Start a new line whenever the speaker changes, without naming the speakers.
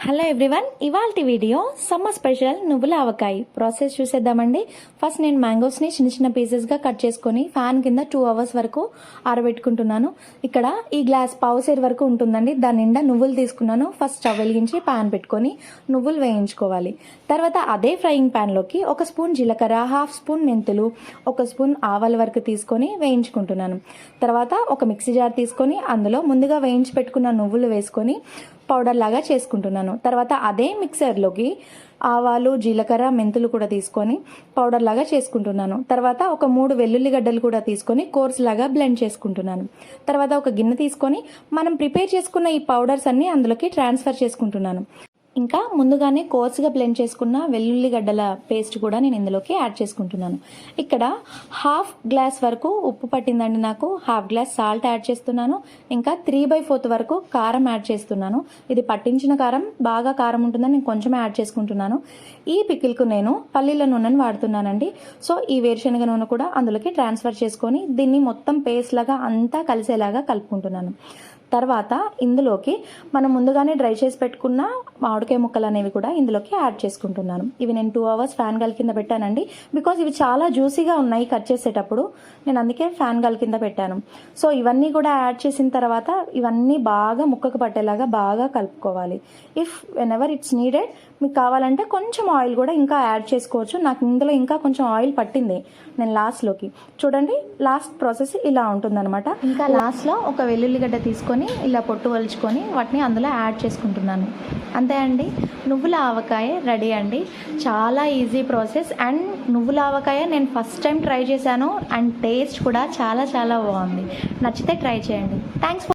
Hello everyone, ఇవాల్టి video summer special నువ్వుల ఆవకాయ process చూసేద్దామండి. ఫస్ట్ నేను మ్యాంగోస్ని చిన్న చిన్న పీసెస్గా కట్ చేసుకొని ఫ్యాన్ కింద 2 hours వరకు ఆరబెట్టుకుంటున్నాను. ఇక్కడ ఈ గ్లాస్ పావుసేరు వరకు ఉంటుందండి. దాని నిండా నువ్వులు తీసుకున్నాను. ఫస్ట్ స్టవ్ వెలిగించి ప్యాన్ పెట్టుకొని నువ్వులు వేయించుకోవాలి. తర్వాత అదే ఫ్రైయింగ్ ప్యాన్లోకి 1 స్పూన్ జీలకర్ర, 1/2 స్పూన్ మెంతులు, 1 స్పూన్ ఆవాల వరకు తీసుకొని వేయించుకుంటున్నాను. తర్వాత ఒక మిక్సీ జార్ తీసుకొని అందులో ముందుగా వేయించి పెట్టుకున్న నువ్వులు వేసుకొని పౌడర్ లాగా చేసుకుంటున్నాను. తర్వాత అదే మిక్సర్లోకి ఆవాలు, జీలకర్ర, మెంతులు కూడా తీసుకొని పౌడర్ లాగా చేసుకుంటున్నాను. తర్వాత ఒక 3 వెల్లుల్లి గడ్డలు కూడా తీసుకొని కోర్స్ లాగా బ్లెండ్ చేసుకుంటున్నాను. తర్వాత ఒక గిన్నె తీసుకొని మనం ప్రిపేర్ చేసుకున్న ఈ పౌడర్స్ అన్ని అందులోకి ట్రాన్స్ఫర్ చేసుకుంటున్నాను. ఇంకా ముందుగానే కోర్స్గా బ్లెండ్ చేసుకున్న వెల్లుల్లి గడ్డల పేస్ట్ కూడా నేను ఇందులోకి యాడ్ చేసుకుంటున్నాను. ఇక్కడ 1/2 గ్లాస్ వరకు ఉప్పు పట్టిందండి నాకు. 1/2 గ్లాస్ సాల్ట్ యాడ్ చేస్తున్నాను. ఇంకా 3/4 వరకు కారం యాడ్ చేస్తున్నాను. ఇది పట్టించిన కారం, బాగా కారం ఉంటుందని నేను కొంచెం యాడ్ చేసుకుంటున్నాను. ఈ పికిల్కు నేను పల్లీల నూనెను వాడుతున్నానండి. సో ఈ వేరుశనగ నూనె కూడా అందులోకి ట్రాన్స్ఫర్ చేసుకొని దీన్ని మొత్తం పేస్ట్ లాగా అంతా కలిసేలాగా కలుపుకుంటున్నాను. తర్వాత ఇందులోకి మనం ముందుగానే డ్రై చేసి పెట్టుకున్న మామిడికాయ ముక్కలు అనేవి కూడా ఇందులోకి యాడ్ చేసుకుంటున్నాను. ఇవి నేను 2 hours ఫ్యాన్ గాలి కింద పెట్టానండి. బికాజ్ ఇవి చాలా జ్యూసీగా ఉన్నాయి కట్ చేసేటప్పుడు, నేను అందుకే ఫ్యాన్ గాలి కింద పెట్టాను. సో ఇవన్నీ కూడా యాడ్ చేసిన తర్వాత ఇవన్నీ బాగా ముక్కకు పట్టేలాగా బాగా కలుపుకోవాలి. ఇఫ్ వెనెవర్ ఇట్స్ నీడెడ్, మీకు కావాలంటే కొంచెం ఆయిల్ కూడా ఇంకా యాడ్ చేసుకోవచ్చు. నాకు ఇందులో ఇంకా కొంచెం ఆయిల్ పట్టింది నేను లాస్ట్లోకి. చూడండి, లాస్ట్ ప్రాసెస్ ఇలా ఉంటుందన్నమాట. ఇంకా లాస్ట్లో ఒక వెల్లుల్లిగడ్డ తీసుకొని ఇలా పొట్టు వలుచుకొని వాటిని అందులో యాడ్ చేసుకుంటున్నాను. అంతే అండి, నువ్వుల ఆవకాయ రెడీ అండి. చాలా ఈజీ ప్రాసెస్. అండ్ నువ్వుల ఆవకాయ నేను ఫస్ట్ టైం ట్రై చేశాను అండ్ టేస్ట్ కూడా చాలా చాలా బాగుంది. నచ్చితే ట్రై చేయండి. థ్యాంక్స్.